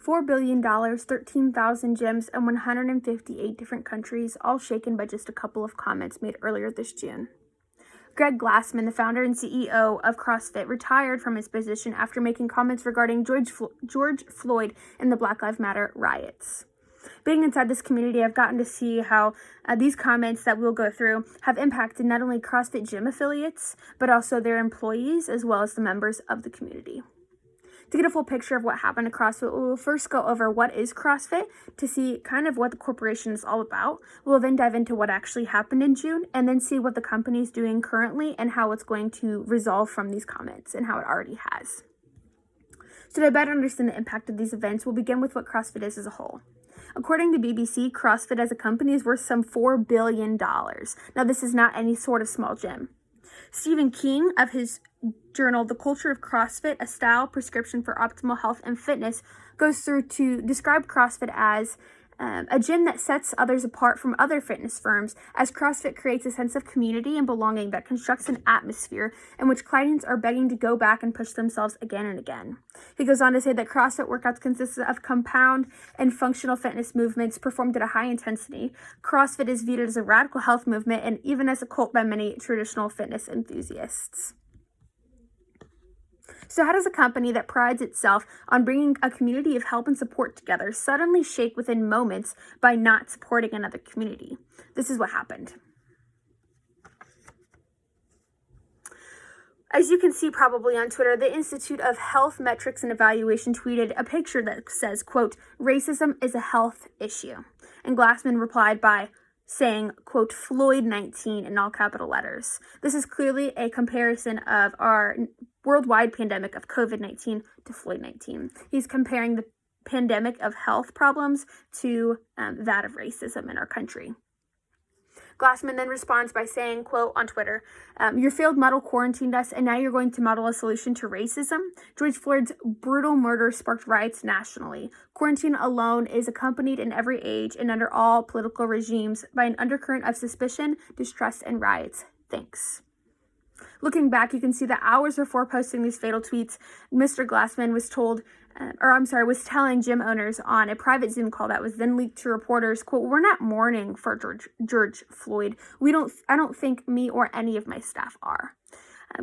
$4 billion, 13,000 gyms, and 158 different countries, all shaken by just a couple of comments made earlier this June. Greg Glassman, the founder and CEO of CrossFit, retired from his position after making comments regarding George Floyd and the Black Lives Matter riots. Being inside this community, I've gotten to see how these comments that we'll go through have impacted not only CrossFit gym affiliates, but also their employees as well as the members of the community. To get a full picture of what happened to CrossFit, we'll first go over what is CrossFit to see kind of what the corporation is all about. We'll then dive into what actually happened in June and then see what the company is doing currently and how it's going to resolve from these comments and how it already has. So to better understand the impact of these events, we'll begin with what CrossFit is as a whole. According to BBC, CrossFit as a company is worth some $4 billion. Now, this is not any sort of small gym. Stephen King, of his journal, The Culture of CrossFit, A Style Prescription for Optimal Health and Fitness, goes through to describe CrossFit as a gym that sets others apart from other fitness firms, as CrossFit creates a sense of community and belonging that constructs an atmosphere in which clients are begging to go back and push themselves again and again. He goes on to say that CrossFit workouts consist of compound and functional fitness movements performed at a high intensity. CrossFit is viewed as a radical health movement and even as a cult by many traditional fitness enthusiasts. So how does a company that prides itself on bringing a community of help and support together suddenly shake within moments by not supporting another community? This is what happened. As you can see probably on Twitter, the Institute of Health Metrics and Evaluation tweeted a picture that says, quote, "Racism is a health issue." And Glassman replied by saying, quote, "Floyd-19" in all capital letters. This is clearly a comparison of our worldwide pandemic of COVID-19 to Floyd-19. He's comparing the pandemic of health problems to that of racism in our country. Glassman then responds by saying, quote, on Twitter, "Your failed model quarantined us, and now you're going to model a solution to racism? George Floyd's brutal murder sparked riots nationally. Quarantine alone is accompanied in every age and under all political regimes by an undercurrent of suspicion, distrust, and riots. Thanks." Looking back, you can see that hours before posting these fatal tweets, Mr. Glassman was telling gym owners on a private Zoom call that was then leaked to reporters, quote, "We're not mourning for George Floyd. I don't think me or any of my staff are.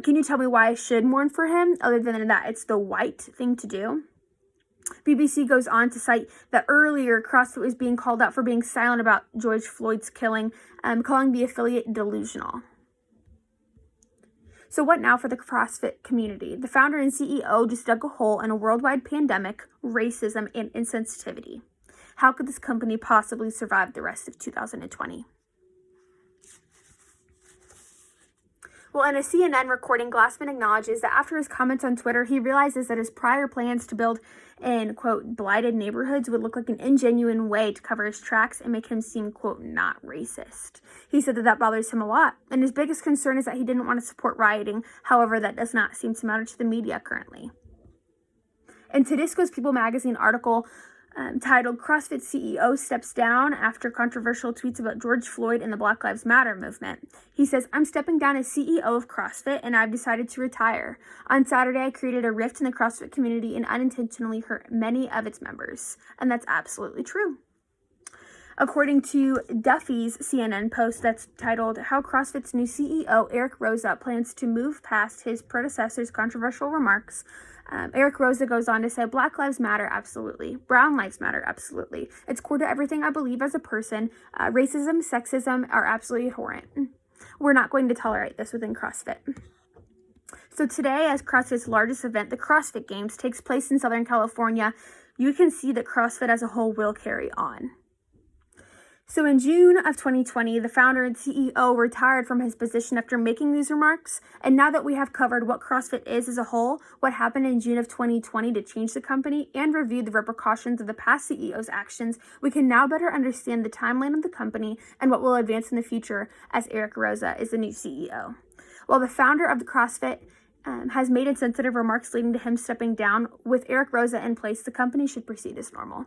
Can you tell me why I should mourn for him, other than that it's the white thing to do?" BBC goes on to cite that earlier CrossFit was being called out for being silent about George Floyd's killing, calling the affiliate delusional. So what now for the CrossFit community? The founder and CEO just dug a hole in a worldwide pandemic, racism, and insensitivity. How could this company possibly survive the rest of 2020? Well, in a CNN recording, Glassman acknowledges that after his comments on Twitter, he realizes that his prior plans to build in, quote, blighted neighborhoods would look like an ingenuine way to cover his tracks and make him seem, quote, not racist. He said that bothers him a lot, and his biggest concern is that he didn't want to support rioting. However, that does not seem to matter to the media currently. In Tedisco's People magazine article, titled "CrossFit CEO Steps Down After Controversial Tweets About George Floyd and the Black Lives Matter Movement," he says, "I'm stepping down as CEO of CrossFit and I've decided to retire. On Saturday, I created a rift in the CrossFit community and unintentionally hurt many of its members." And that's absolutely true. According to Duffy's CNN post that's titled "How CrossFit's New CEO Eric Roza Plans to Move Past His Predecessor's Controversial Remarks," Eric Roza goes on to say, "Black Lives Matter, absolutely. Brown Lives Matter, absolutely. It's core to everything I believe as a person. Racism, sexism are absolutely abhorrent. We're not going to tolerate this within CrossFit." So today, as CrossFit's largest event, the CrossFit Games, takes place in Southern California, you can see that CrossFit as a whole will carry on. So in June of 2020, the founder and CEO retired from his position after making these remarks. And now that we have covered what CrossFit is as a whole, what happened in June of 2020 to change the company, and reviewed the repercussions of the past CEO's actions, we can now better understand the timeline of the company and what will advance in the future as Eric Roza is the new CEO. While the founder of the CrossFit has made insensitive remarks leading to him stepping down, with Eric Roza in place, the company should proceed as normal.